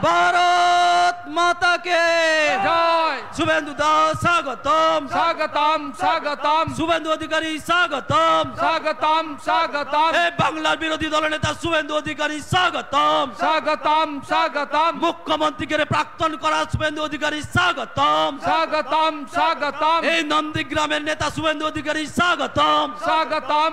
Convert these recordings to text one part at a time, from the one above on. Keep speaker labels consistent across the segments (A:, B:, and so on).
A: ভারত মাতাকে
B: জয়।
A: শুভেন্দু দাস স্বাগতম
B: স্বাগতম স্বাগতম
A: শুভেন্দু অধিকারী স্বাগতম
B: স্বাগতম স্বাগতম
A: এই বাংলার বিরোধী দলের নেতা শুভেন্দু অধিকারী স্বাগতম
B: স্বাগতম স্বাগতম
A: মুখ্যমন্ত্রীকে প্রাক্তন করা শুভেন্দু অধিকারী স্বাগতম
B: স্বাগতম স্বাগতম
A: এই নন্দীগ্রামের নেতা শুভেন্দু অধিকারী স্বাগতম
B: স্বাগতম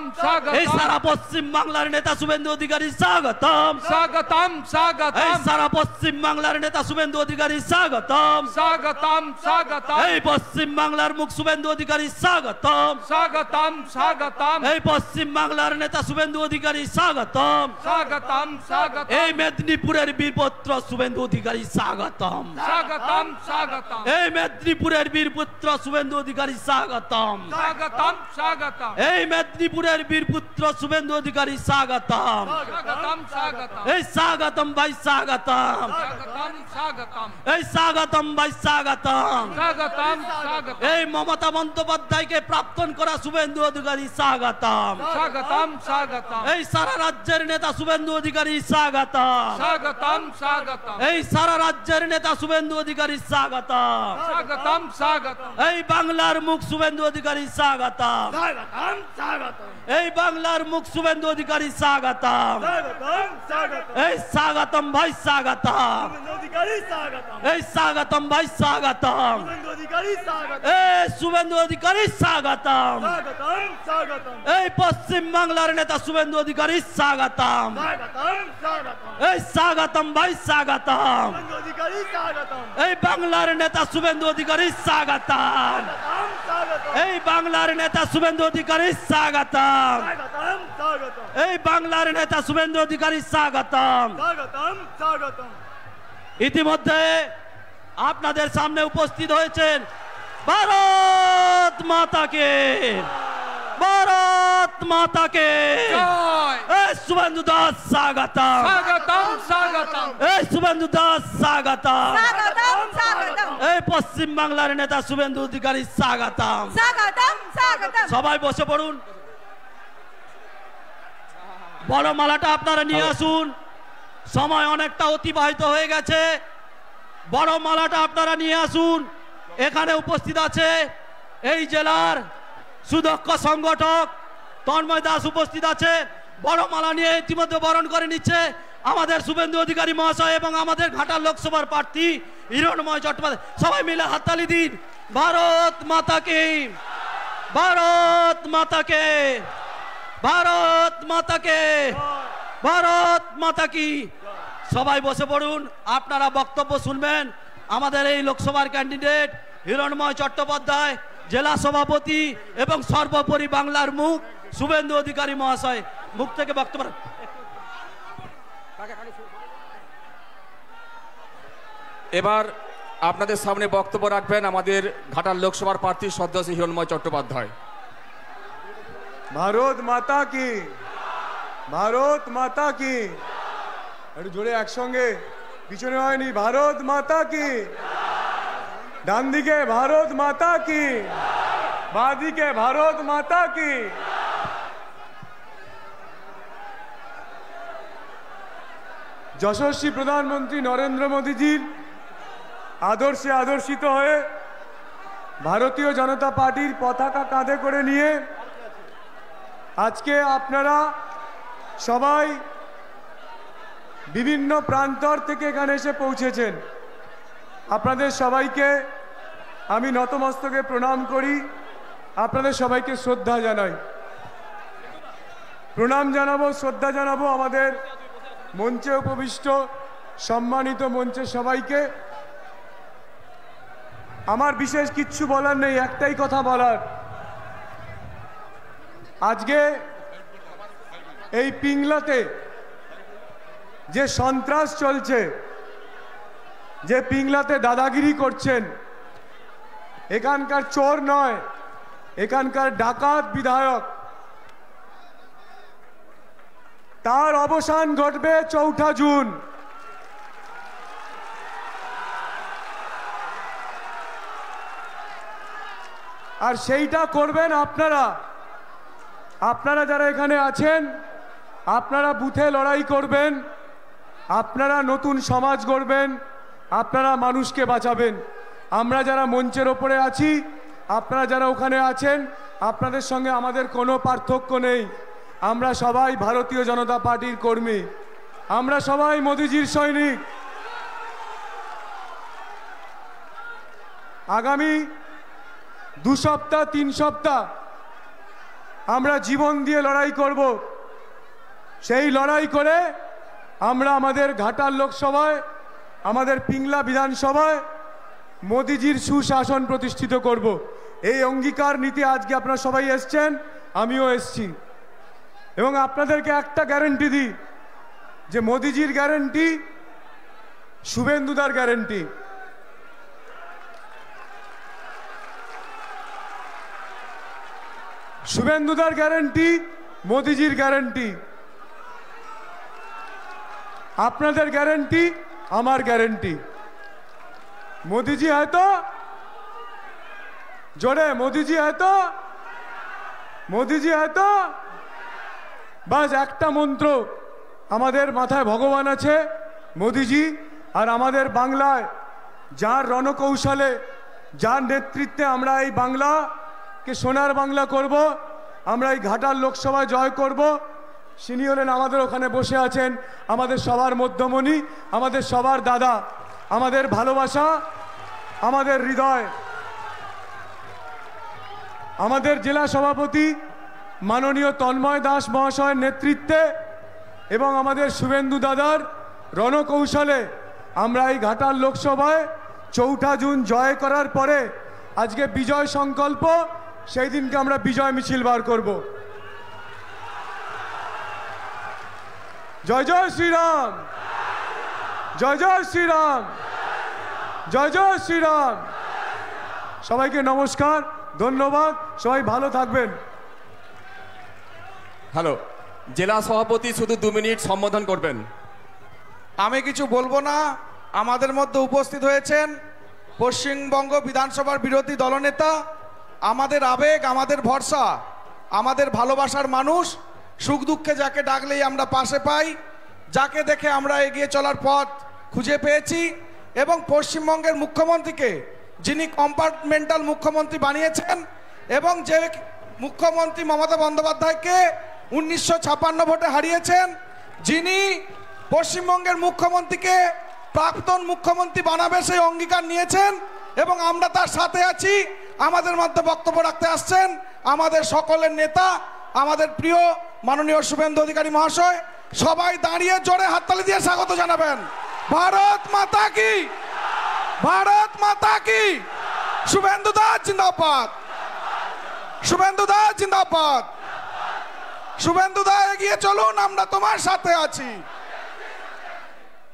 A: এই
B: স্বাগতম
A: সারা পশ্চিম বাংলার নেতা শুভেন্দু অধিকারী স্বাগতম
B: স্বাগতম
A: এই
B: স্বাগতম
A: সারা পশ্চিম বাংলার নেতা শুভেন্দু অধিকারী স্বাগতম
B: স্বাগতম স্বাগতম
A: এই পশ্চিম বাংলার মুখ শুভেন্দু অধিকারী স্বাগতম
B: স্বাগতম স্বাগতম
A: এই পশ্চিম বাংলার নেতা শুভেন্দু অধিকারী স্বাগতম
B: স্বাগতম স্বাগতম
A: এই মেদিনীপুরের বীরপুত্র শুভেন্দু অধিকারী স্বাগতম
B: স্বাগতম স্বাগতম
A: এই মেদিনীপুরের বীরপুত্র শুভেন্দু অধিকারী স্বাগতম
B: স্বাগতম স্বাগতম
A: এই মেদিনীপুরের বীরপুত্র শুভেন্দু অধিকারী স্বাগতম
B: স্বাগতম স্বাগতম
A: এই স্বাগতম ভাই স্বাগতম
B: স্বাগতম স্বাগতম
A: এই স্বাগতম ভাই স্বাগতম
B: স্বাগতম স্বাগতম
A: এই মমতা বন্দ্যোপাধ্যায়কে প্রাক্তন করা শুভেন্দু অধিকারী স্বাগতম
B: স্বাগতম স্বাগতম
A: এই সারা রাজ্যের নেতা শুভেন্দু অধিকারী স্বাগতম
B: স্বাগতম স্বাগতম
A: এই সারা রাজ্যের নেতা শুভেন্দু অধিকারী স্বাগতম
B: স্বাগতম স্বাগতম
A: এই বাংলার মুখ শুভেন্দু অধিকারী স্বাগতম
C: স্বাগতম স্বাগতম
A: এই বাংলার মুখ শুভেন্দু অধিকারী স্বাগতম
C: স্বাগতম স্বাগতম
A: এই স্বাগতম ভাই স্বাগতম
C: শুভেন্দু অধিকারী স্বাগতম
A: এই স্বাগতম ভাই স্বাগতম
C: শুভেন্দু অধিকারী স্বাগতম
A: এই শুভেন্দু অধিকারী স্বাগতম
C: স্বাগতম স্বাগতম
A: এই পশ্চিম বাংলার নেতা শুভেন্দু অধিকারী স্বাগতম
C: স্বাগতম স্বাগতম
A: এই স্বাগতম ভাই স্বাগতম
C: শুভেন্দু অধিকারী স্বাগতম
A: এই বাংলার নেতা শুভেন্দু অধিকারী স্বাগতম
C: স্বাগতম স্বাগতম
A: এই বাংলার নেতা শুভেন্দু অধিকারী স্বাগতম
C: স্বাগতম স্বাগতম
A: এই বাংলার নেতা শুভেন্দু অধিকারী স্বাগতম
C: স্বাগতম স্বাগতম
A: ইতিমধ্যে আপনাদের সামনে উপস্থিত হয়েছেন ভারত মাতাকে ভারত মাতাকে
B: জয়।
A: এই শুভেন্দু দাস স্বাগতম
B: স্বাগতম স্বাগতম
A: এই শুভেন্দু দাস স্বাগতম
D: স্বাগতম স্বাগতম
A: এই পশ্চিম বাংলার নেতা শুভেন্দু অধিকারী স্বাগতম
D: স্বাগতম স্বাগতম
A: সবাই বসে পড়ুন বড় মালাটা আপনারা নিয়ে আসুন সময় অনেকটা অতিবাহিত হয়ে গেছে বড় মালাটা আপনারা নিয়ে আসুন এখানে উপস্থিত আছে এই জেলার সুদক্ষ সংগঠক তন্ময় দাস উপস্থিত আছে বড় মালা নিয়ে ইতিমধ্যে বরণ করে নিচ্ছে আমাদের শুভেন্দু অধিকারী মহাশয় এবং আমাদের ঘাটাল লোকসভার প্রার্থী হিরণময় চট্টোপাধ্যায় সবাই মিলে হাততালি দিন ভারত মাতাকে ভারত মাতাকে ভারত মাতাকে ভারত মাতা কি সবাই বসে পড়ুন আপনারা বক্তব্য শুনবেন আমাদের এই লোকসভার ক্যান্ডিডেট হিরণময় চট্টোপাধ্যায় জেলা সভাপতি এবং সর্বোপরি বাংলার মুখ শুভেন্দু অধিকারী মহাশয় মুখ থেকে বক্তব্য
E: এবার আপনাদের সামনে বক্তব্য রাখবেন আমাদের ঘাটাল লোকসভার প্রার্থী শ্রদ্ধেয় হিরণময় চট্টোপাধ্যায়।
F: ভারত মাতা কি ভারত মাতা কি একটু জোরে একসঙ্গে পিছনে হয়নি ভারত মাতা কি ডান দিকে ভারত মাতা কি বাঁ দিকে ভারত মাতা কি যশস্বী প্রধানমন্ত্রী নরেন্দ্র মোদীজির আদর্শে আদর্শিত হয়ে ভারতীয় জনতা পার্টির পতাকা কাঁধে করে নিয়ে আজকে আপনারা সবাই বিভিন্ন প্রান্তর থেকে এখানে এসে পৌঁছেছেন আপনাদের সবাইকে আমি নতমস্তকে প্রণাম করি আপনাদের সবাইকে শ্রদ্ধা জানাই প্রণাম জানাবো শ্রদ্ধা জানাবো আমাদের মঞ্চে উপবিষ্ট সম্মানিত মঞ্চে সবাইকে আমার বিশেষ কিচ্ছু বলার নেই একটাই কথা বলার আজকে এই পিংলাতে যে সন্ত্রাস চলছে যে পিংলাতে দাদাগিরি করছেন এখানকার চোর নয় এখানকার ডাকাত বিধায়ক তার অবসান ঘটবে ৪ঠা জুন আর সেইটা করবেন আপনারা আপনারা যারা এখানে আছেন আপনারা বুথে লড়াই করবেন আপনারা নতুন সমাজ গড়বেন, আপনারা মানুষকে বাঁচাবেন। আমরা যারা মঞ্চের ওপরে আছি, আপনারা যারা ওখানে আছেন, আপনাদের সঙ্গে আমাদের কোনো পার্থক্য নেই। আমরা সবাই ভারতীয় জনতা পার্টির কর্মী, আমরা সবাই মোদিজির সৈনিক। আগামী 2 সপ্তাহ 3 সপ্তাহ আমরা জীবন দিয়ে লড়াই করব। সেই লড়াই করে আমরা আমাদের ঘাটাল লোকসভায়, আমাদের পিংলা বিধানসভায় মোদিজির সুশাসন প্রতিষ্ঠিত করব। এই অঙ্গীকার নিতে আজকে আপনারা সবাই এসছেন, আমিও এসছি। এবং আপনাদেরকে একটা গ্যারেন্টি দিই যে মোদিজির গ্যারেন্টি, শুভেন্দুদার গ্যারেন্টি। শুভেন্দুদার গ্যারেন্টি, মোদিজির গ্যারেন্টি। আপনাদের গ্যারেন্টি, আমার গ্যারেন্টি। মোদিজি হয়তো জোরে, মোদিজি হয়তো, মোদিজি হয়তো, বাস একটা মন্ত্র আমাদের মাথায় ভগবান আছে, মোদিজি। আর আমাদের বাংলায় যার রণকৌশলে, যার নেতৃত্বে আমরা এই বাংলাকে সোনার বাংলা করব, আমরা এই ঘাটাল লোকসভায় জয় করব, তিনি হলেন আমাদের ওখানে বসে আছেন, আমাদের সবার মধ্যমণি, আমাদের সবার দাদা, আমাদের ভালোবাসা, আমাদের হৃদয়। আমাদের জেলা সভাপতি মাননীয় তন্ময় দাস মহাশয়ের নেতৃত্বে এবং আমাদের শুভেন্দু দাদার রণকৌশলে আমরা এই ঘাটাল লোকসভায় 4 জুন জয় করার পরে আজকে বিজয় সংকল্প, সেই দিনকে আমরা বিজয় মিছিল বার করব। জয় জয় শ্রীরাম, জয় জয় শ্রীরাম, জয় জয় শ্রীরাম। সবাইকে নমস্কার, ধন্যবাদ, সবাই ভালো থাকবেন।
E: হ্যালো, জেলা সভাপতি শুধু 2 মিনিট সম্বোধন করবেন।
G: আমি কিছু বলবো না। আমাদের মধ্যে উপস্থিত হয়েছেন পশ্চিমবঙ্গ বিধানসভার বিরোধী দলনেতা, আমাদের আবেগ, আমাদের ভরসা, আমাদের ভালোবাসার মানুষ। সুখ দুঃখে যাকে ডাকলেই আমরা পাশে পাই, যাকে দেখে আমরা এগিয়ে চলার পথ খুঁজে পেয়েছি। এবং পশ্চিমবঙ্গের মুখ্যমন্ত্রীকে, যিনি কম্পার্টমেন্টাল মুখ্যমন্ত্রী বানিয়েছেন, এবং যে মুখ্যমন্ত্রী মমতা বন্দ্যোপাধ্যায়কে 1956 ভোটে হারিয়েছেন, যিনি পশ্চিমবঙ্গের মুখ্যমন্ত্রীকে প্রাক্তন মুখ্যমন্ত্রী বানাবে সেই অঙ্গীকার নিয়েছেন, এবং আমরা তার সাথে আছি। আমাদের মধ্যে বক্তব্য রাখতে আসছেন আমাদের সকলের নেতা, আমাদের প্রিয় মাননীয় শুভেন্দু অধিকারী মহাশয়। সবাই দাঁড়িয়ে জোরে হাততালি দিয়ে স্বাগত জানাবেন। ভারত মাতা কি, ভারত মাতা কি। শুভেন্দু দাস জিন্দাবাদ, শুভেন্দু দাস জিন্দাবাদ। শুভেন্দু দা এগিয়ে চলুন, আমরা তোমার সাথে আছি।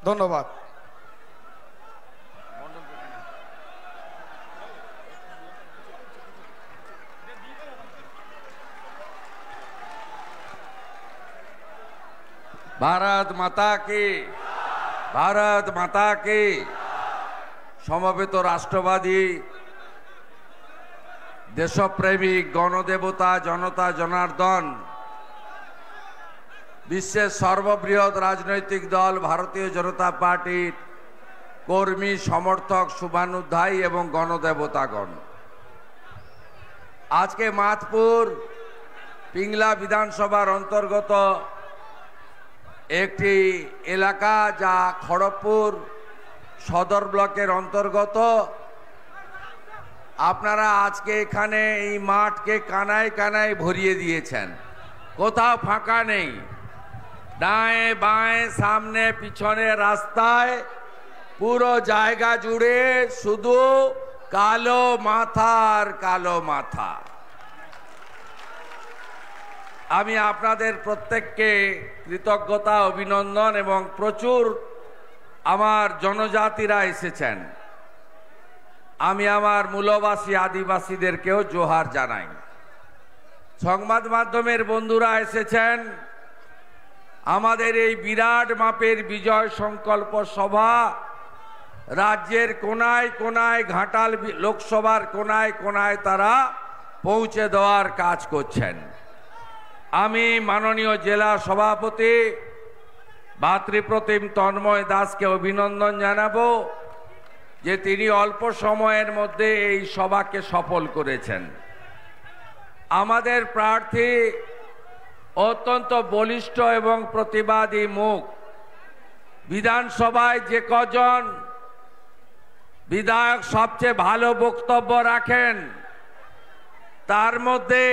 G: ধন্যবাদ।
B: भारत माता की, भारत माता की। সমবেত রাষ্ট্রবাদী, দেশপ্রেমিক, গণদেবতা, জনতা জনার্দন, বিশ্বের সর্ববৃহৎ রাজনৈতিক দল ভারতীয় জনতা পার্টির কর্মী, সমর্থক, শুভানুধ্যায়ী এবং গণদেবতাগণ, আজকে মাতপুর পিংলা বিধানসভার অন্তর্গত একটি এলাকা, যা খড়গপুর সদর ব্লকের অন্তর্গত, আপনারা আজকে এখানে এই মাঠকে কানায় কানায় ভরিয়ে দিয়েছেন। কোথাও ফাঁকা নেই, ডায়ে বাঁয়ে, সামনে পিছনে, রাস্তায়, পুরো জায়গা জুড়ে শুধু কালো মাথা আর কালো মাথা। আমি আপনাদের প্রত্যেককে কৃতজ্ঞতা, অভিনন্দন, এবং প্রচুর আমার জনজাতিরা এসেছেন। আমি আমার মূলবাসী আদিবাসীদেরকেও জোহার জানাই। সংবাদ মাধ্যমের বন্ধুরা এসেছেন। আমাদের এই বিরাট মাপের বিজয় সংকল্প সভা রাজ্যের কোনায় কোনায়, ঘাটাল লোকসভার কোনায় কোনায় তারা পৌঁছে দেওয়ার কাজ করছেন। আমি মাননীয় জেলা সভাপতি ভাতৃপ্রতিম তন্ময় দাসকে অভিনন্দন জানাবো যে তিনি অল্প সময়ের মধ্যে এই সভাকে সফল করেছেন। আমাদের প্রার্থী অত্যন্ত বলিষ্ঠ এবং প্রতিবাদী মুখ। বিধানসভায় যে কজন বিধায়ক সবচেয়ে ভালো বক্তব্য রাখেন তার মধ্যে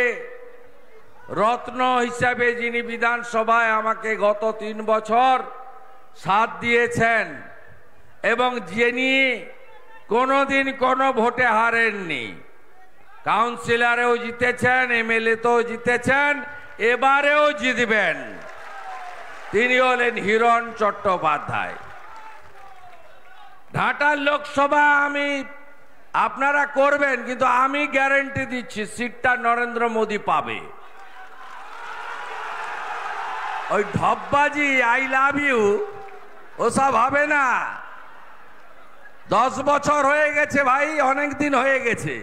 B: রত্ন হিসাবে যিনি বিধানসভায় আমাকে গত 3 বছর সাথ দিয়েছেন এবং যিনি কোনোদিন কোনো ভোটে হারেননি, কাউন্সিলরেও জিতেছেন, এমএলএতেও জিতেছেন, এবারেও জিতবেন, তিনি হলেন হিরণ চট্টোপাধ্যায়। ঘাটাল লোকসভা আপনারা করবেন, কিন্তু আমি গ্যারান্টি দিচ্ছি সিটটা নরেন্দ্র মোদী পাবে। ওই ঢপবাজি আই লাভ ইউ ওসব হবে না। 10 বছর হয়ে গেছে ভাই, অনেক দিন হয়ে গেছে,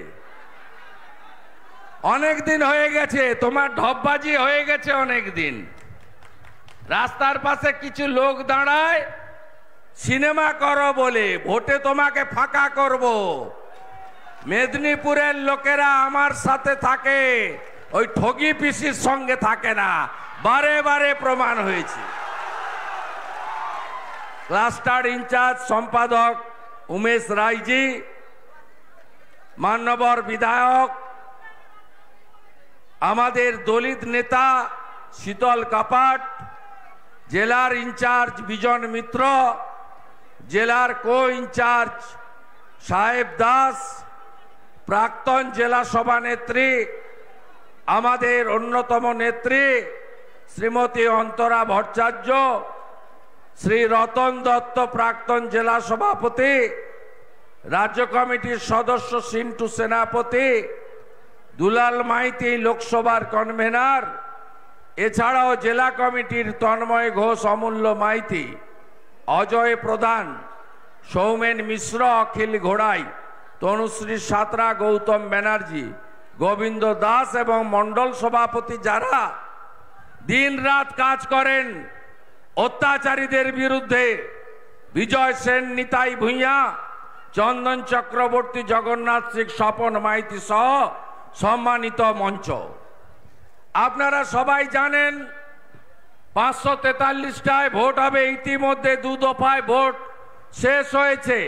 B: অনেক দিন হয়ে গেছে, তোমার ঢপবাজি হয়ে গেছে অনেক দিন। রাস্তার পাশে কিছু লোক দাঁড়ায় সিনেমা করো বলে, ভোটে তোমাকে ফাঁকা করব। মেদিনীপুরের লোকেরা আমার সাথে থাকে, ওই ঠগি পিসির সঙ্গে থাকে না, বারে বারে প্রমাণ হয়েছে। ক্লাস্টার ইনচার্জ সম্পাদক উমেশ রায়জি, মান্যবর বিধায়ক আমাদের দলিত নেতা শীতল কাপাট, জেলার ইনচার্জ বিজন মিত্র, জেলার কো ইনচার্জ সাহেব দাস, প্রাক্তন জেলা সভানেত্রী আমাদের অন্যতম নেত্রী শ্রীমতী অন্তরা ভট্টাচার্য, শ্রী রতন দত্ত প্রাক্তন জেলা সভাপতি, রাজ্য কমিটির সদস্য সিন্টু সেনাপতি, দুলাল মাইতি লোকসভার কনভেনার, এছাড়াও জেলা কমিটির তন্ময় ঘোষ, অমূল্য মাইতি, অজয় প্রধান, সৌমেন মিশ্র, অখিল ঘোড়াই, তনুশ্রী সাঁতরা, গৌতম ব্যানার্জি, গোবিন্দ দাস এবং মন্ডল সভাপতি যারা দিন রাত কাজ করেন অত্যাচারীদের বিরুদ্ধে, বিজয় সেন, নিতাই ভূঁইয়া, চন্দন চক্রবর্তী, জগন্নাথ সিং, স্বপন মাইতি সহ সম্মানিত মঞ্চ। আপনারা সবাই জানেন 543টায় ভোট হবে, ইতিমধ্যে 2 দফায় ভোট শেষ হয়েছে।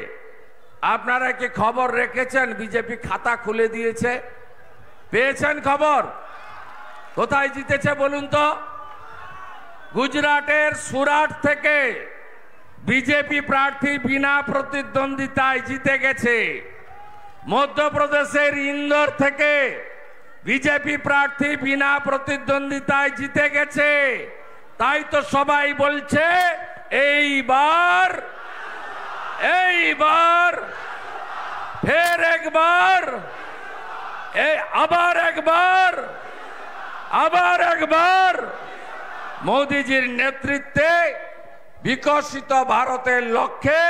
B: আপনারা কি খবর রেখেছেন বিজেপি খাতা খুলে দিয়েছে? পেয়েছেন খবর? কোথায় জিতেছে বলুন তো? গুজরাটের সুরাট থেকে বিজেপি প্রার্থী বিনা প্রতিদ্বন্দ্বিতায় জিতে গেছে। মধ্যপ্রদেশের ইন্দোর থেকে বিজেপি প্রার্থী বিনা প্রতিদ্বন্দ্বিতায় জিতে গেছে। তাই তো সবাই বলছে এইবার ফের একবার, আবার একবার মোদিজির নেতৃত্বে বিকশিত ভারতের লক্ষ্যে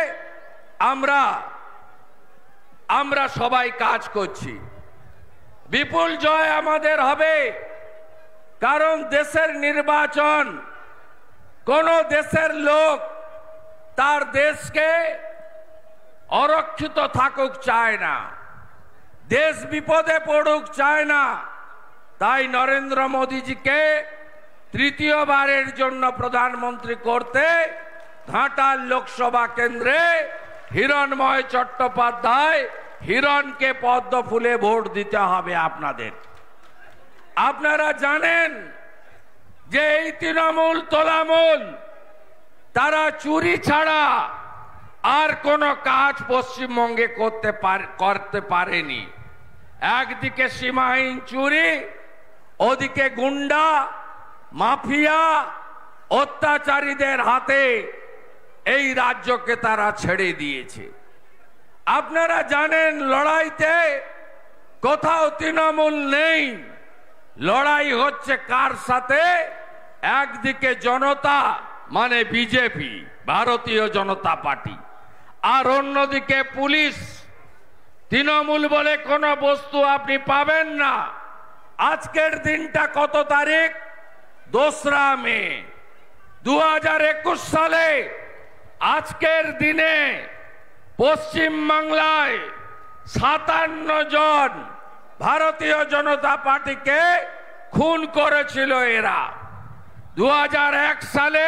B: আমরা সবাই কাজ করছি। বিপুল জয় আমাদের হবে, কারণ দেশের নির্বাচন, কোন দেশের লোক তার দেশকে অরক্ষিত থাকুক চায় না, দেশ বিপদে পড়ুক চায় না। তাই নরেন্দ্র মোদীজিকে তৃতীয়বারের জন্য প্রধানমন্ত্রী করতে ঘাটাল লোকসভা কেন্দ্রে হিরণময় চট্টোপাধ্যায়, হিরণকে পদ্ম ফুলে ভোট দিতে হবে আপনাদের। আপনারা জানেন যে এই তৃণমূল তোলামূল তারা চুরি ছাড়া আর কোনো কাজ পশ্চিমবঙ্গে করতে পারেনি। একদিকে সীমাহীন চুরি, ওদিকে গুন্ডা মাফিয়া অত্যাচারীদের হাতে এই রাজ্যকে তারা ছেড়ে দিয়েছে। আপনারা জানেন লড়াইতে কোথাও তৃণমূল নেই, লড়াই হচ্ছে কার সাথে? একদিকে জনতা মানে বিজেপি, ভারতীয় জনতা পার্টি, আর অন্যদিকে পুলিশ। তৃণমূল বলে কোনো বস্তু আপনি পাবেন না। আজকের দিনটা কত তারিখ? 2রা মে। 2021 সালে আজকের দিনে পশ্চিম বাংলায় 57 জন ভারতীয় জনতা পার্টিকে খুন করেছিল এরা। 2001 সালে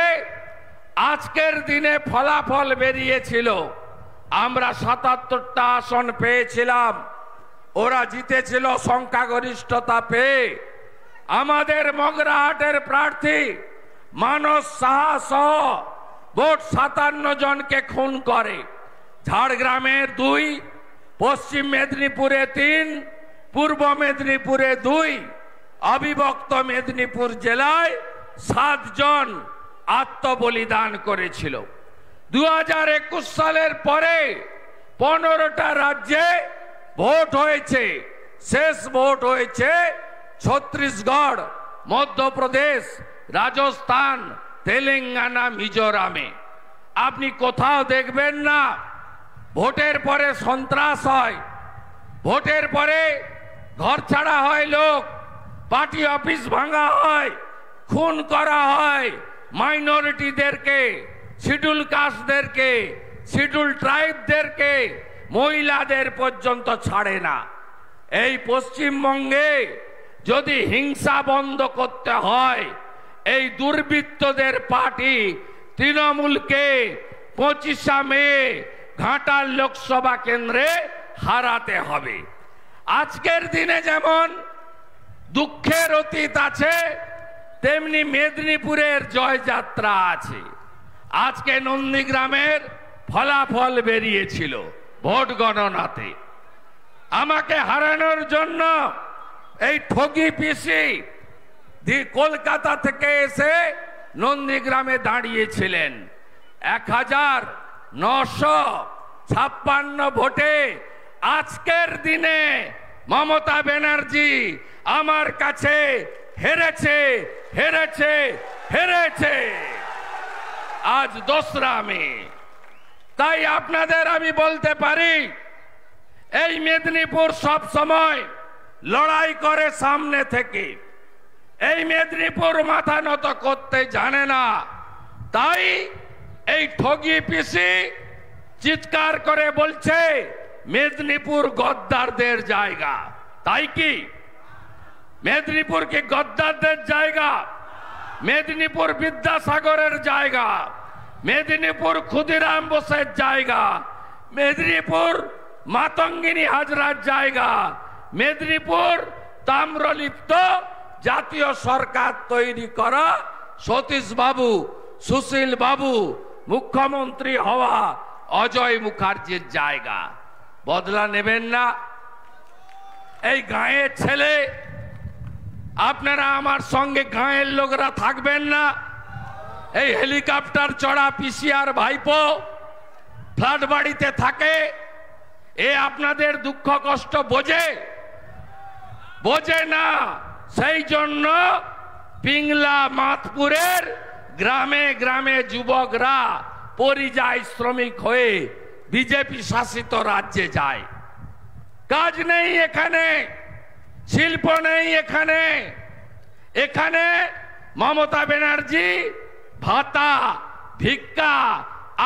B: আজকের দিনে ফলাফল বেরিয়েছিল, আমরা 77টা আসন পেয়েছিলাম, ওরা জিতেছিল সংখ্যাগরিষ্ঠতা পেয়ে। আমাদের মগরাহাটের প্রার্থী মানস সাহা সহ ভোট 57 জনকে খুন করে। ঝাড়গ্রামের 2, পশ্চিম মেদিনীপুরে 3, পূর্ব মেদিনীপুরে 2, অবিভক্ত মেদিনীপুর জেলায় 7 জন আত্মবলিদান করেছিল। 2021 সালের পরে 15টা রাজ্যে ভোট হয়েছে। শেষ ভোট হয়েছে ছত্তিশগড়, মধ্যপ্রদেশ, রাজস্থান, তেলেঙ্গানা, মিজোরামে। আপনি কোথাও দেখবেন না ভোটের পরে সন্ত্রাস হয়, ভোটের পরে ঘর ছাড়া হয় লোক, পার্টি অফিস ভাঙা হয়, খুন করা হয়, মাইনরিটিদেরকে, শিডিউল কাস্টদেরকে, শিডিউল ট্রাইবদেরকে, মহিলাদের পর্যন্ত ছাড়ে না। এই পশ্চিমবঙ্গে যদি হিংসা বন্ধ করতে হয়, এই দুর্বৃত্তদের পার্টি তৃণমূলকে 25 মে ঘাটাল লোকসভা কেন্দ্রে হারাতে হবে। আজকের দিনে যেমন দুঃখের অতীত আছে, তেমনি মেদিনীপুরের জয়যাত্রা আছে। আজকে নন্দীগ্রামের ফলাফল বেরিয়েছিল ভোট গণনাতে। আমাকে হারানোর জন্য এই ঠগি পিসি কলকাতা থেকে এসে নন্দীগ্রামে দাঁড়িয়েছিলেন। 1956 ভোটে আজকের দিনে মমতা ব্যানার্জি আমার কাছে হেরেছে, হেরেছে, হেরেছে। আজ 2রা মে। তাই আপনাদের আমি বলতে পারি, এই মেদিনীপুর সব সময় লড়াই করে সামনে থেকে। এই মেদিনীপুর মাথা নত করতে জানে না, তাই এই ঠগি পিসি চিৎকার করে বলছে মেদিনীপুর গদ্দারদের জায়গা। তাই কি মেদিনীপুর কি গদ্দারদের জায়গা? মেদিনীপুর বিদ্যাসাগরের জায়গা, মেদিনীপুর ক্ষুদিরাম বোসের জায়গা, মেদিনীপুর মাতঙ্গিনী হাজরার জায়গা, মেদিনীপুর তাম্রলিপ্ত জাতীয় সরকার তৈরি করা সতীশ বাবু, সুশীল বাবু, মুখ্যমন্ত্রী হওয়া অজয় মুখার্জির জায়গা। বদলা নেবেন না? এই গাঁয়ের ছেলে, আপনারা আমার সঙ্গে গাঁয়ের লোকরা থাকবেন না? এই হেলিকপ্টার চড়া পিসিআর ভাইপো ফ্ল্যাট বাড়িতে থাকে, এ আপনাদের দুঃখ কষ্ট বোঝে? বোঝে না। সেই জন্য পিংলা মাতপুরের গ্রামে গ্রামে যুবকরা পরিযায়ী শ্রমিক হয়ে বিজেপি শাসিত রাজ্যে যায়। কাজ নেই এখানে, শিল্প নেই এখানে। এখানে মমতা ব্যানার্জি ভাতা, ভিক্ষা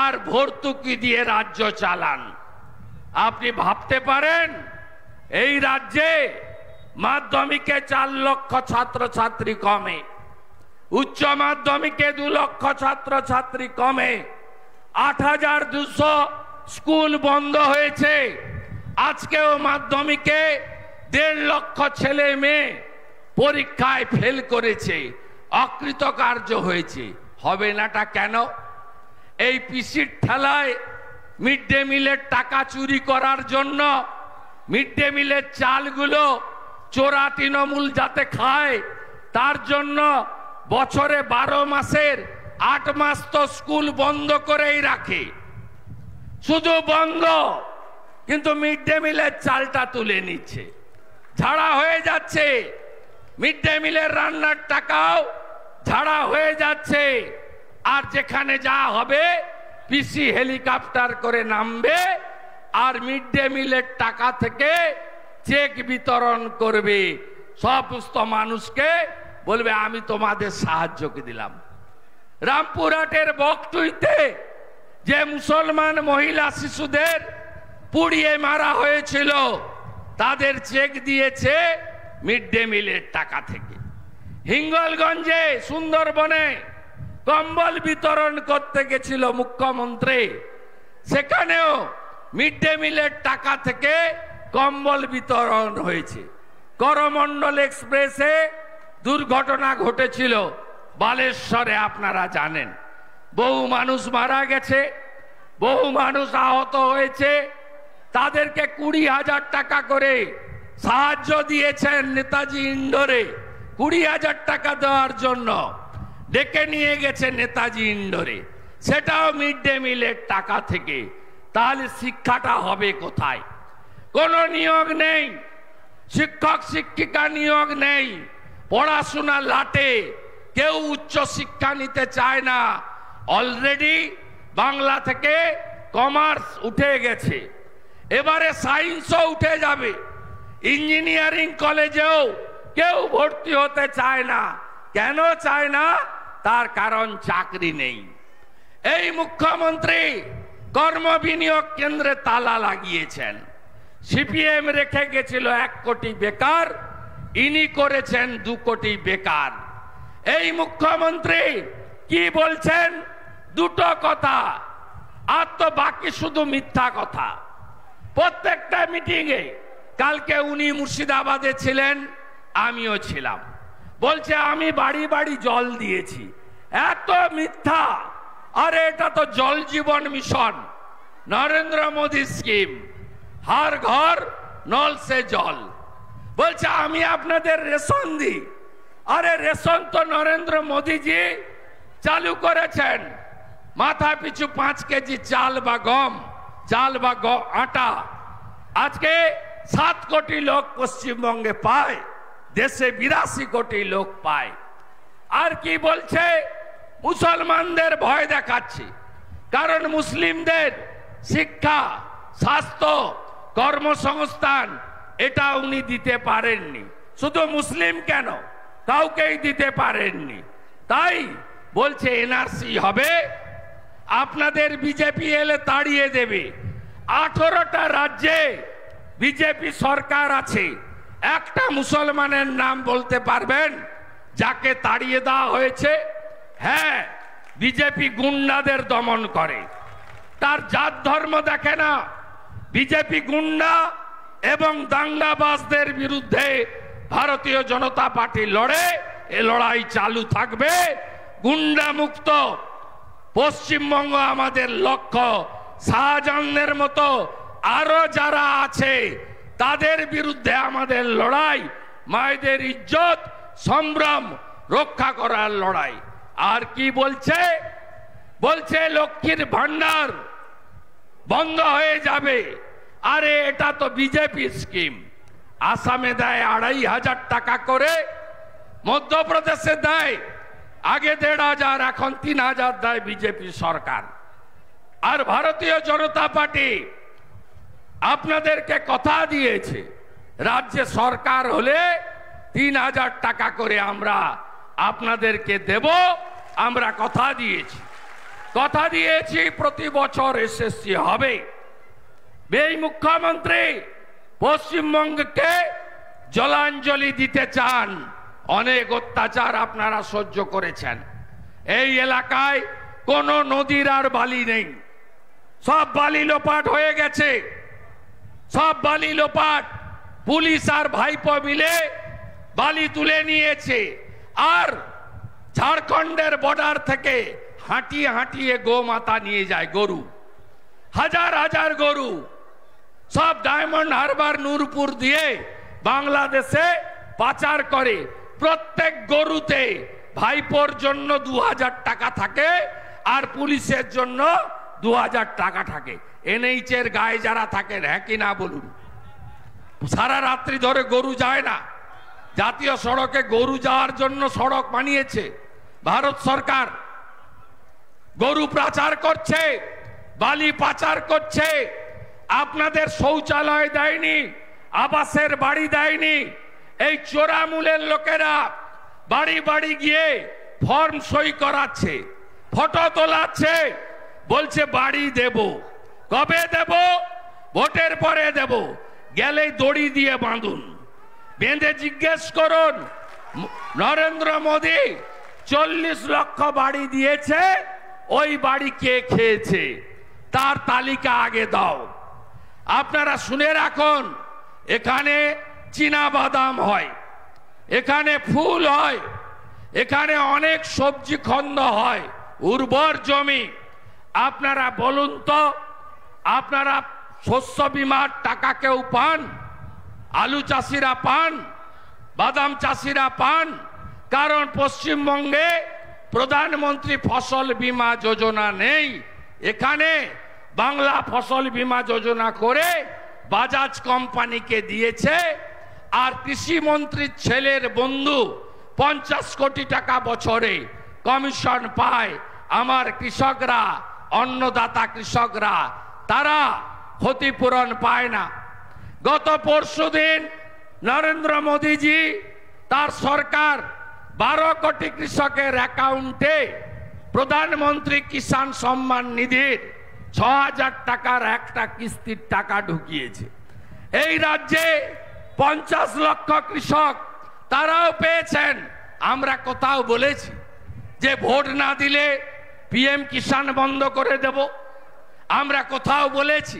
B: আর ভর্তুকি দিয়ে রাজ্য চালান। আপনি ভাবতে পারেন এই রাজ্যে মাধ্যমিকে 4 লক্ষ ছাত্রছাত্রী কমে, উচ্চ মাধ্যমিকে 2 লক্ষ ছাত্রছাত্রী কমে, 8200 স্কুল বন্ধ হয়েছে। আজকেও মাধ্যমিকে 1.5 লক্ষ ছেলে মেয়ে পরীক্ষায় ফেল করেছে, অকৃতকার্য হয়েছে। হবে নাটা কেন? এই পিসির ঠেলায় মিড ডে মিলের টাকা চুরি করার জন্য, মিড ডে মিলের চালগুলো চোরা তৃণমূল যাতে খায় তার জন্য বছরে 12 মাসের 8 মাস তো স্কুল বন্ধ করেই রাখে। শুধু বন্ধ, কিন্তু মিড ডে মিলের চালটা তুলে নিচ্ছে। ঝাড়া হয়ে যাচ্ছে, মিড ডে মিলের রান্নার টাকাও ঝাড়া হয়ে যাচ্ছে। আর যেখানে যা হবে পিসি হেলিকপ্টার করে নামবে আর মিড ডে মিলের টাকা থেকে চেক বিতরণ করবে সমস্ত মানুষকে, বলবে আমি তোমাদের সাহায্য দিলাম। রামপুরহাটের বকটুইতে যে মুসলমান মহিলা শিশুদের পুড়িয়ে মারা হয়েছিল তাদের চেক দিয়েছে মিড ডে মিলের টাকা থেকে। হিঙ্গলগঞ্জে সুন্দরবনে কম্বল বিতরণ করতে গেছিল মুখ্যমন্ত্রী, সেখানেও মিড ডে মিলের টাকা থেকে কম্বল বিতরণ হয়েছে। করমণ্ডল এক্সপ্রেসে দুর্ঘটনা ঘটেছিল বালেশ্বরে, আপনারা জানেন, বহু মানুষ মারা গেছে, বহু মানুষ আহত হয়েছে। তাদেরকে 20,000 টাকা করে সাহায্য দিয়েছেন নেতাজি ইন্ডোরে। 20,000 টাকা দেওয়ার জন্য ডেকে নিয়ে গেছে নেতাজি ইন্ডোরে, সেটাও মিড ডে মিলের টাকা থেকে। তাহলে শিক্ষাটা হবে কোথায়? কোনো নিয়োগ নেই, শিক্ষক শিক্ষিকা নিয়োগ নেই, পড়াশোনা লাটে, কেউ উচ্চ শিক্ষা নিতে চায় না। অলরেডি বাংলা থেকে কমার্স উঠে গেছে, এবারে সায়েন্সও উঠে যাবে। ইঞ্জিনিয়ারিং কলেজেও কেউ ভর্তি হতে চায় না। কেন চায় না? তার কারণ চাকরি নেই। এই মুখ্যমন্ত্রী কর্ম বিনিয়োগ কেন্দ্রে তালা লাগিয়েছেন। সিপিএম রেখে গেছিল 1 কোটি বেকার, ইনি করেছেন 2 কোটি বেকার। এই মুখ্যমন্ত্রী কি বলছেন? দুটো কথা, আর তো বাকি শুধু মিথ্যা কথা। প্রত্যেকটা মিটিংয়ে, কালকে উনি মুর্শিদাবাদে ছিলেন, আমিও ছিলাম, বলছে আমি বাড়ি বাড়ি জল দিয়েছি। এত মিথ্যা! আরে এটা তো জল জীবন মিশন, নরেন্দ্র মোদী স্কিম, हर घर नल से जल। বলছে আমি আপনাদের রেশন দিই। আরে রেশন তো নরেন্দ্র মোদী জি চালু করেছেন। মাথা পিছু 5 কেজি চাল বা গম, চাল বা আটা আজকে 7 কোটি লোক পশ্চিমবঙ্গে পায়, দেশে 82 কোটি লোক পায়। আর কি বলছে? মুসলমানদের ভয় দেখাচ্ছে, কারণ মুসলিমদের শিক্ষা, স্বাস্থ্য, কর্মসংস্থান এটা উনি দিতে পারেননি। শুধু মুসলিম কেন, কাউকেই দিতে পারেননি। তাই বলছে এনআরসি হবে, আপনাদের বিজেপি এলে তাড়িয়ে দেবে। 18টা রাজ্যে বিজেপি সরকার আছে, একটা মুসলমানের নাম বলতে পারবেন যাকে তাড়িয়ে দেওয়া হয়েছে? হ্যাঁ, বিজেপি গুন্ডাদের দমন করে, তার জাত ধর্ম দেখে না। বিজেপি গুন্ডা এবং দাঙ্গাবাজদের বিরুদ্ধে ভারতীয় জনতা পার্টি লড়ে, এ লড়াই চালু থাকবে। গুন্ডা মুক্ত পশ্চিমবঙ্গ আমাদের লক্ষ্য। শাহজাহানের মতো আরো যারা আছে তাদের বিরুদ্ধে আমাদের লড়াই, মায়েদের ইজ্জত সম্ভ্রম রক্ষা করার লড়াই। আর কি বলছে? বলছে লক্ষ্মীর ভান্ডার বন্ধ হয়ে যাবে। আরে এটা তো বিজেপি স্কিম। আসামে দেয় 2,500 টাকা করে, মধ্যপ্রদেশে দেয় আগে 1,500, এখন 3,000 দেয় বিজেপি সরকার। আর ভারতীয় জনতা পার্টি আপনাদেরকে কথা দিয়েছে, রাজ্যে সরকার হলে 3,000 টাকা করে আমরা আপনাদেরকে দেব। আমরা কথা দিয়েছি, কথা দিয়েছি প্রতি বছর এসএসসি হবে। এই মুখ্যমন্ত্রী পশ্চিমবঙ্গকে জলাঞ্জলি দিতে চান। অনেক অত্যাচার আপনারা সহ্য করেছেন। এই এলাকায় কোনো নদীর আর বালি নেই, সব বালি লোপাট হয়ে গেছে, সব বালি লোপাট। পুলিশ আর ভাইপো মিলে বালি তুলে নিয়েছে। আর ঝাড়খণ্ডের বর্ডার থেকে হাঁটিয়ে হাঁটিয়ে গোমাতা নিয়ে যায়, গরু, হাজার হাজার গরু, সব ডায়মন্ড হারবার নূরপুর দিয়ে বাংলাদেশে পাচার করে। প্রত্যেক গরুতে ভাইপোর জন্য 2,000 টাকা থাকে, আর পুলিশের জন্য 2,000 টাকা থাকে। এনএইচের গায়ে যারা থাকেন, হ্যাঁ কি না বলুন? সারা রাত্রি ধরে গরু যায় না। জাতীয় সড়কে গরু যাওয়ার জন্য সড়ক বানিয়েছে ভারত সরকার। গরু পাচার করছে, বালি পাচার করছে। আপনাদের শৌচালয় দেয়নি, আবাসের বাড়ি দেয়নি। এই চোরামূলের লোকেরা বাড়ি বাড়ি গিয়ে ফর্ম সই করাচ্ছে। ফটো তোলাচ্ছে, বলছে বাড়ি দেব। কবে দেব? ভোটের পরে দেব। গেলেই দড়ি দিয়ে বাঁধুন, বেঁধে জিজ্ঞেস করুন নরেন্দ্র মোদী 40 লক্ষ বাড়ি দিয়েছে, ওই বাড়ি কে খেয়েছে তার তালিকা আগে দাও। আপনারা শুনে রাখুন, এখানে চীনা বাদাম হয়, এখানে ফুল হয়, এখানে অনেক সবজি খন্দ হয়, উর্বর জমি। আপনারা বলুন তো, আপনারা শস্য বিমার টাকা কেউ পান? আলু চাষিরা পান? বাদাম চাষিরা পান? কারণ পশ্চিমবঙ্গে প্রধানমন্ত্রী ফসল বীমা যোজনা নেই। এখানে বাংলা ফসল বীমা যোজনা করে বাজাজ কোম্পানিকে দিয়েছে। আর কৃষি মন্ত্রীর ছেলের বন্ধু 50 কোটি টাকা বছরে কমিশন পায়। আমার কৃষকরা, অন্নদাতা কৃষকরা, তারা ক্ষতিপূরণ পায় না। গত পরশুদিন নরেন্দ্র মোদীজি তার সরকার 12 কোটি কৃষকের অ্যাকাউন্টে প্রধানমন্ত্রী কিষাণ সম্মান নিধির 6000 টাকার একটা কিস্তির টাকা ঢুকিয়েছে। এই রাজ্যে 50 লক্ষ কৃষক তারাও পেয়েছেন। আমরা কোথাও বলেছি যে ভোট না দিলে পিএম কিষাণ বন্ধ করে দেব? আমরা কোথাও বলেছি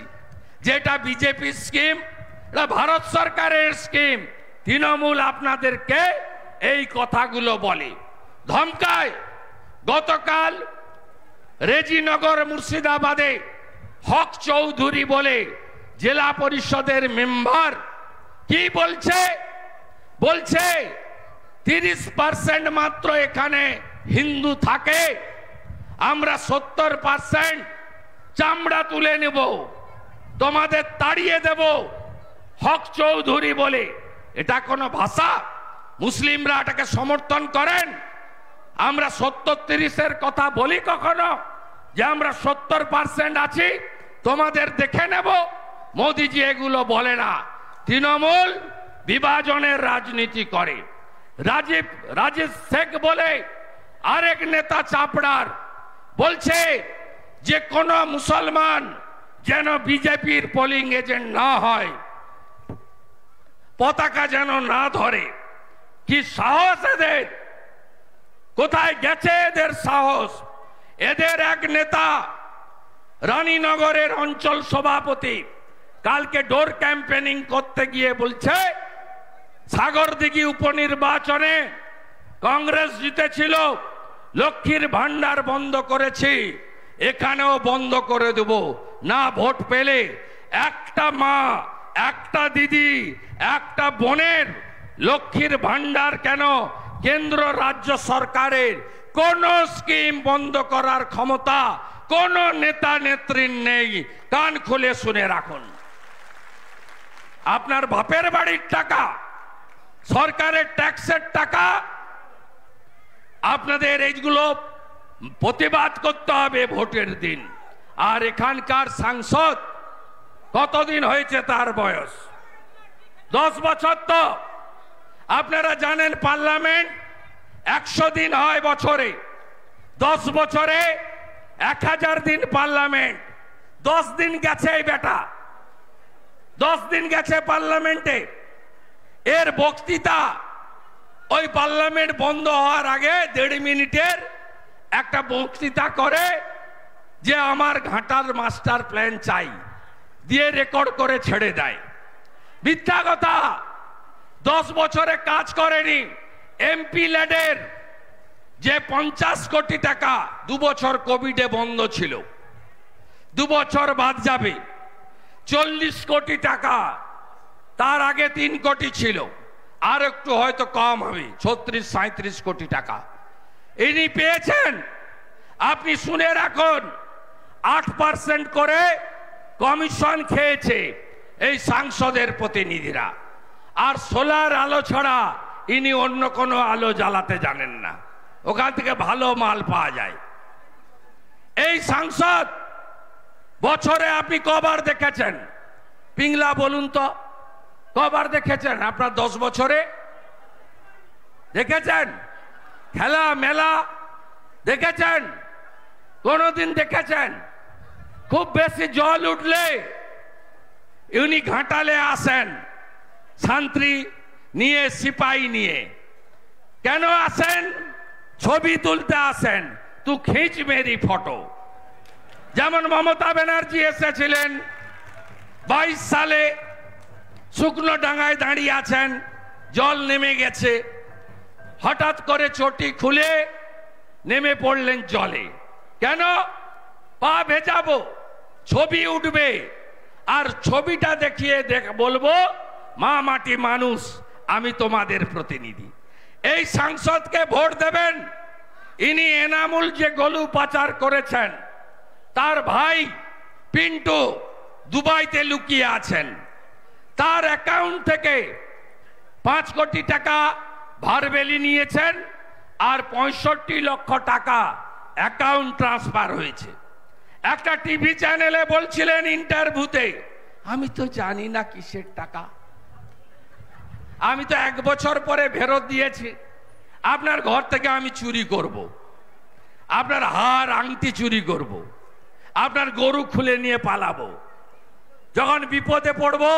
B: যেটা বিজেপি স্কিম, এটা ভারত সরকারের স্কিম? তৃণমূল আপনাদেরকে এই কথাগুলো বলে, ধমকায়। গতকাল রেজিনগর মুর্শিদাবাদে হক চৌধুরী বলে জেলা পরিষদের মেম্বার কি বলছে? বলছে 30% মাত্র এখানে হিন্দু থাকে, আমরা 70% চামড়া তুলে নেব, তোমাদের তাড়িয়ে দেব। হক চৌধুরী বলে, এটা কোনো ভাষা? মুসলিমরা এটাকে সমর্থন করেন? আমরা 70-30-এর কথা বলি কখনো যে আমরা 70% আছি, তোমাদের দেখে নেব? মোদিজি এগুলো বলে না। তৃণমূল বিভাজনের রাজনীতি করে। রাজীব শেখ বলে আরেক নেতা চাপড়ার বলছে যে কোন মুসলমান যেন বিজেপির পোলিং এজেন্ট না হয়, পতাকা যেন না ধরে। কি সাহস এদের! কোথায় গেছে এদের সাহস? এদের এক নেতা রানীনগরের অঞ্চল সভাপতি কালকে ডোর ক্যাম্পেনিং করতে গিয়ে বলছে সাগরদিঘি উপনির্বাচনে কংগ্রেস জিতেছিল, লক্ষ্মীর ভান্ডার বন্ধ করেছি, এখানেও বন্ধ করে দেব না। ভোট পেলে একটা মা, একটা দিদি, একটা বোনের লক্ষ্মীর ভান্ডার কেন কেন্দ্র রাজ্য সরকারের কোন স্কিম বন্ধ করার ক্ষমতা কোন নেতা নেত্রীর নেই। কান খুলে শুনে রাখুন। আপনার বাপের বাড়ির টাকা, সরকারের ট্যাক্সের টাকা, আপনাদের এইগুলো প্রতিবাদ করতে হবে ভোটের দিন। আর এখানকার সাংসদ কতদিন হয়েছে তার বয়স? 10 বছর। তো আপনারা জানেন পার্লামেন্ট 100 দিন হয় বছরে, 10 বছরে 1000 দিন পার্লামেন্ট। 10 দিন গেছে এই বেটা, 10 দিন গেছে পার্লামেন্টে। এর বক্তৃতা ওই পার্লামেন্ট বন্ধ হওয়ার আগে 1.5 মিনিটের একটা বক্তৃতা করে যে আমার ঘাটার মাস্টার প্ল্যান চাই, দিয়ে রেকর্ড করে ছেড়ে দেয়। মিথ্যা কথা। 10 বছরে কাজ করেনি। এমপি ল্যাডের যে 50 কোটি টাকা 2 বছর কোভিডে বন্ধ ছিল, 2 বছর বাদ যাবে। 40 কোটি টাকা, তার আগে 3 কোটি ছিল, আর একটু হয়তো কম হবে, 36-37 কোটি টাকা ইনি পেয়েছেন। আপনি শুনে রাখুন, 8% করে কমিশন খেয়েছে এই সাংসদের প্রতিনিধিরা। আর সোলার আলো ছাড়া ইনি অন্য কোনো আলো জ্বালাতে জানেন না, ওখান থেকে ভালো মাল পাওয়া যায়। এই সাংসদ বছরে আপনি কবার দেখেছেন? পিংলা বলুন তো, কবার দেখেছেন আপনার 10 বছরে? দেখেছেন? খেলা মেলা দেখেছেন? কোনদিন দেখেছেন? খুব বেশি জল উঠলে উনি ঘাটালে আসেন শান্তি নিয়ে, সিপাহী নিয়ে। কেন আসেন? ছবি তুলতে আসেন, তু খিঁচ মেরি ফটো। যেমন মমতা ব্যানার্জি এসেছিলেন 22 সালে, শুকনো ডাঙ্গায় দাঁড়িয়ে আছেন, জল নেমে গেছে, হঠাৎ করে চটি খুলে নেমে পড়লেন জলে। কেন? পা ভেজাবো, ছবি উঠবে, আর ছবিটা দেখিয়ে বলবো মা মাটি মানুষ, আমি তোমাদের প্রতিনিধি। এই সাংসদকে ভোট দেবেন। ইনি এনামুল যে গলু পাচার করেছেন, তার ভাই পিন্টু দুবাইতে লুকিয়ে আছেন। তার অ্যাকাউন্ট থেকে 5 কোটি টাকা ভারবেলি নিয়েছেন, আর 65 লক্ষ টাকা অ্যাকাউন্ট ট্রান্সফার হয়েছে। একটা টিভি চ্যানেলে বলছিলেন ইন্টারভিউতে, আমি তো জানি না কিসের টাকা, আমি তো 1 বছর পরে ফেরত দিয়েছি। আপনার ঘর থেকে আমি চুরি করব, আপনার হার আংটি চুরি করব, আপনার গরু খুলে নিয়ে পালাবো, যখন বিপদে পড়বো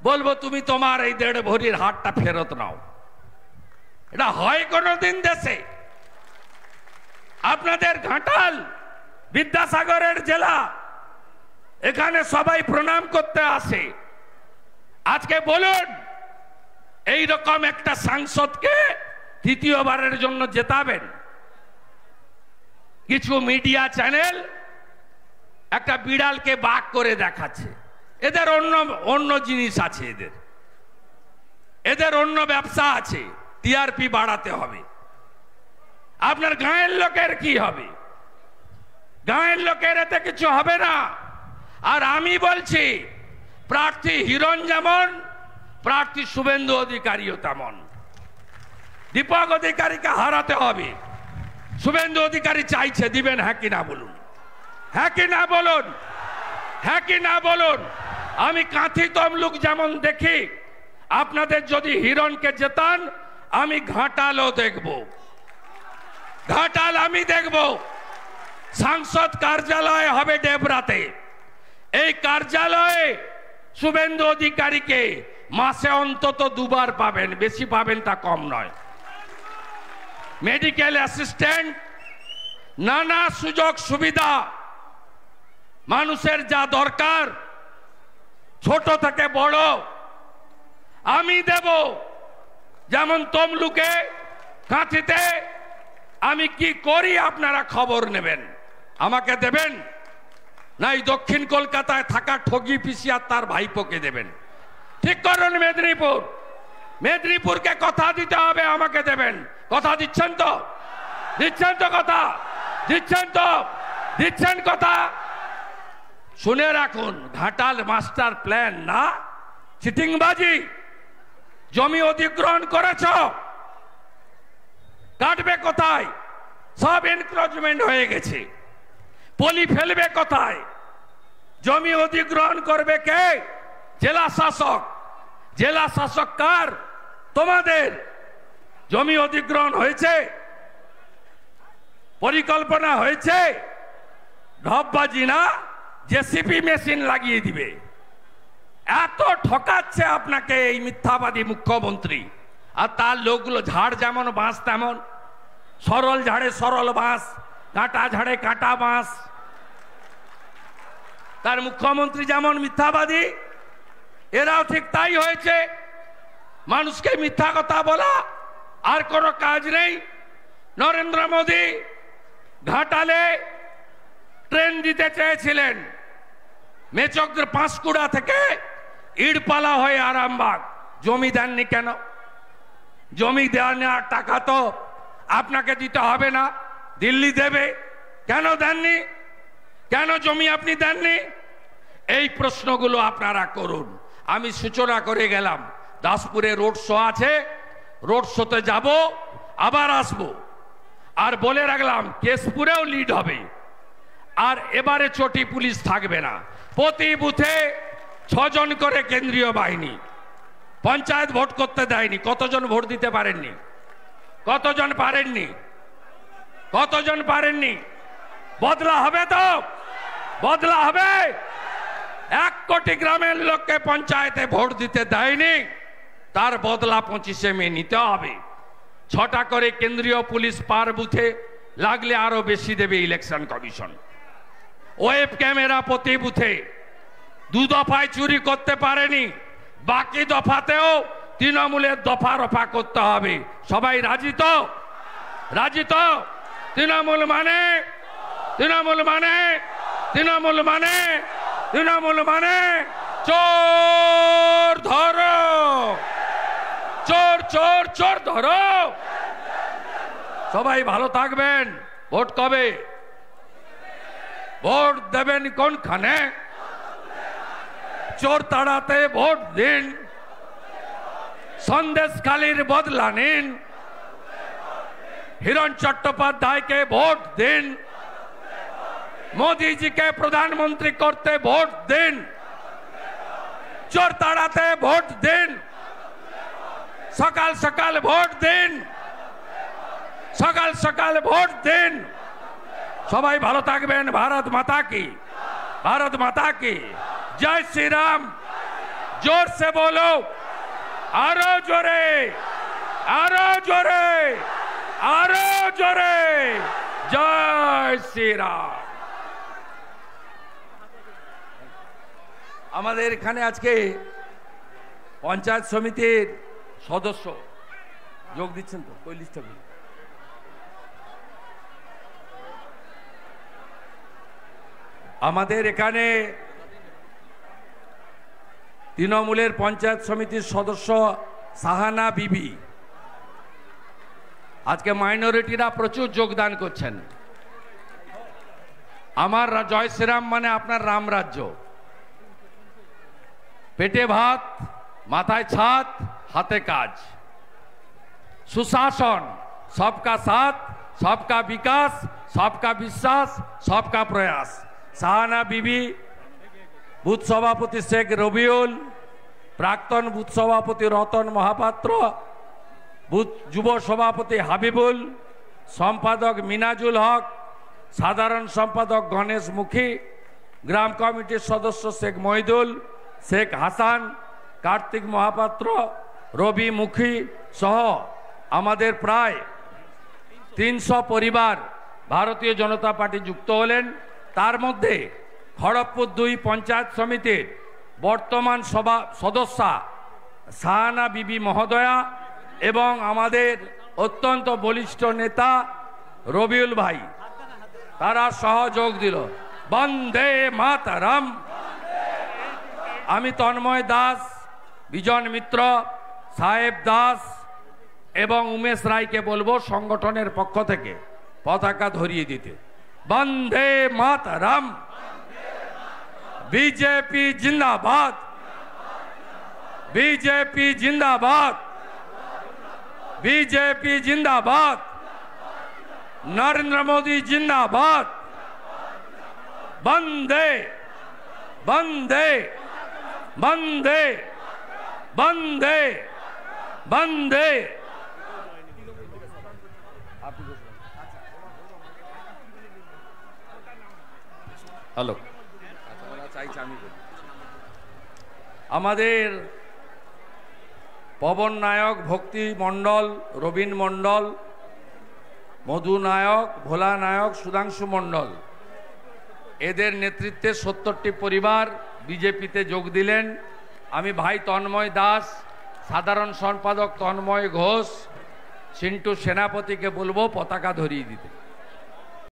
B: বলবো তুমি তোমার এই 1.5 ভরির হারটা ফেরত নাও। এটা হয় কোনোদিন দেশে? আপনাদের ঘাটাল বিদ্যাসাগরের জেলা, এখানে সবাই প্রণাম করতে আসে। আজকে বলুন, এই রকম একটা সাংসদকে তৃতীয়বারের জন্য জেতাবেন? কিছু মিডিয়া চ্যানেল একটা বিড়ালকে বাঘ করে দেখাচ্ছে। এদের অন্য জিনিস আছে, এদের অন্য ব্যবসা আছে, টিআরপি বাড়াতে হবে। আপনার গাঁয়ের লোকের কি হবে? গাঁয়ের লোকের এতে কিছু হবে না। আর আমি বলছি, প্রার্থী হিরণ যেমন, প্রার্থী শুভেন্দু অধিকারীও তেমন। দীপক অধিকারীকে হারাতে হবে। শুভেন্দু অধিকারী চাইছে, দিবেন? হ্যাঁ কি না বলুন, হ্যাঁ কি না বলুন, হ্যাঁ কি না বলুন। আমি কাঁথি তমলুক যেমন দেখি, আপনাদের যদি হিরণকে জেতান, আমি ঘাটালও দেখব। ঘাটাল আমি দেখব। সাংসদ কার্যালয় হবে ডেবরাতে। এই কার্যালয়ে শুভেন্দু অধিকারীকে মাসে অন্তত 2 বার পাবেন, বেশি পাবেন তা কম নয়। মেডিকেল অ্যাসিস্ট্যান্ট, নানা সুযোগ সুবিধা, মানুষের যা দরকার ছোট থেকে বড় আমি দেব। যেমন তমলুকে, কাঁথিতে আমি কি করি আপনারা খবর নেবেন, আমাকে দেবেন, না এই দক্ষিণ কলকাতায় থাকা ঠগি পিসি আর তার ভাইপোকে দেবেন? ঠিক করুন। মেদিনীপুর, মেদিনীপুরকে কথা দিতে হবে, আমাকে দেবেন। কথা দিচ্ছেন তো? দিচ্ছেন তো কথা? দিচ্ছেন তো? দিচ্ছেন কথা? শুনে রাখুন, ঘাটাল মাস্টার প্ল্যান না, চিটিংবাজি। জমি অধিগ্রহণ করেছ, কাটবে কোথায়? সব এনক্রোচমেন্ট হয়ে গেছে। পলি ফেলবে কোথায়? জমি অধিগ্রহণ করবে কে? জেলা শাসক। জেলা শাসক কার? তোমাদের। জমি অধিগ্রহণ হয়েছে, পরিকল্পনা হয়েছে, ঢপবাজি না, জেসিপি মেশিন লাগিয়ে দিবে। এত ঠকাচ্ছে আপনাকে এই মিথ্যাবাদী মুখ্যমন্ত্রী আর তার লোকগুলো। ঝাড় যেমন বাঁশ তেমন, সরল ঝাড়ে সরল বাঁশ, কাঁটা ঝাড়ে কাঁটা বাঁশ। তার মুখ্যমন্ত্রী যেমন মিথ্যাবাদী, এরাও ঠিক তাই হয়েছে। মানুষকে মিথ্যা কথা বলা আর কোনো কাজ নেই। নরেন্দ্র মোদী ঘাটালে ট্রেন দিতে চেয়েছিলেন, মেচকদের পাঁশকুড়া থেকে ইড়পালা হয়ে আরামবাগ। জমি দেননি কেন? জমি দেওয়া নেওয়ার টাকা তো আপনাকে দিতে হবে না, দিল্লি দেবে। কেন দেননি? কেন জমি আপনি দেননি? এই প্রশ্নগুলো আপনারা করুন। আমি সূচনা করে গেলাম, দাসপুরে রোড শো আছে, রোড শোতে যাব, আবার আসব। আর বলে রাখলাম, কেশপুরেও লিড হবে। আর এবারে চটি পুলিশ থাকবে না, প্রতি বুথে 6 জন করে কেন্দ্রীয় বাহিনী। পঞ্চায়েত ভোট করতে দেয়নি। কতজন ভোট দিতে পারেননি? কতজন পারেননি? কতজন পারেননি? বদলা হবে তো? বদলা হবে? 1 কোটি গ্রামের লোককে পঞ্চায়েতে ভোট দিতে দেয়নি, তার বদলা 25শে মে নিতে হবে। 6টা করে কেন্দ্রীয় পুলিশ পার বুথে, লাগলে আরো বেশি দেবে ইলেকশন কমিশন। ওয়েব ক্যামেরা প্রতি বুথে। 2 দফায় চুরি করতে পারেনি, বাকি দফাতেও তৃণমূলের দফা রফা করতে হবে। সবাই রাজি তো? রাজি তো? তৃণমূল মানে, তৃণমূল মানে, তৃণমূল মানে, তৃণমূল মানে চোর ধরো, চোর চোর চোর ধরো। সবাই ভালো থাকবেন। ভোট কবে? ভোট দেবেন কোনখানে? চোর তাড়াতে ভোট দিন, সন্দেশখালীর বদলা নিন, হিরণ চট্টোপাধ্যায়কে ভোট দিন, মোদীজিকে প্রধানমন্ত্রী করতে ভোট দিন, চোর তাড়াতে ভোট দিন, সকাল সকাল ভোট দিন, সকাল সকাল ভোট দিন। সবাই ভালো থাকবেন। ভারত মাতা কি, ভারত মাতা কি জয় শ্রী রাম। জোর সে বলো, আরো জোরে, আরো জোরে, আরো জোরে, জয় শ্রী রাম। আমাদের এখানে আজকে পঞ্চায়েত সমিতির সদস্য যোগ দিচ্ছেন তো? ওই লিস্টটা আমাদের এখানে তৃণমূলের পঞ্চায়েত সমিতির সদস্য সাহানা বিবি। আজকে মাইনরিটিরা প্রচুর যোগদান করছেন। আমার জয় শ্রীরাম মানে আপনার রাম রাজ্য। পেটে ভাত, মাথায় ছাদ, হাতে কাজ, সুশাসন, সবকা সাথ, সবকা বিকাশ, সবকা বিশ্বাস, সবকা প্রয়াস। সাহানা বিবি, বুথ সভাপতি শেখ রবিউল, প্রাক্তন বুথ সভাপতি রতন মহাপাত্র, বুথ যুব সভাপতি হাবিবুল, সম্পাদক মিনাজুল হক, সাধারণ সম্পাদক গণেশ মুখী, গ্রাম কমিটির সদস্য শেখ মহিদুল, শেখ হাসান, কার্তিক মহাপাত্র, রবি মুখী সহ আমাদের প্রায় 300 পরিবার ভারতীয় জনতা পার্টি যুক্ত হলেন। তার মধ্যে খড়গপুর 2 পঞ্চায়েত সমিতির বর্তমান সদস্যা সাহানা বিবি মহোদয়া এবং আমাদের অত্যন্ত বলিষ্ঠ নেতা রবিউল ভাই, তারা সহযোগ দিল। বন্দে মাতরম। আমি তন্ময় দাস, বিজন মিত্র, সাহেব দাস এবং উমেশ রায়কে বলবো সংগঠনের পক্ষ থেকে পতাকা ধরিয়ে দিতে। বন্দে মাতরম। বিজেপি জিন্দাবাদ, বিজেপি জিন্দাবাদ, বিজেপি জিন্দাবাদ, নরেন্দ্র মোদী জিন্দাবাদ। বন্দে বন্দে বন্দে বন্দে বন্দে। হ্যালো, আমাদের পবন নায়ক, ভক্তি মণ্ডল, রবীন মণ্ডল, মধু নায়ক, ভোলা নায়ক, সুধাংশু মণ্ডল, এদের নেতৃত্বে 70টি পরিবার বিজেপিতে যোগ দিলেন। আমি ভাই তন্ময় দাস, সাধারণ সম্পাদক তন্ময় ঘোষ, সিন্টু সেনাপতিকে বলবো পতাকা ধরিয়ে দিতে।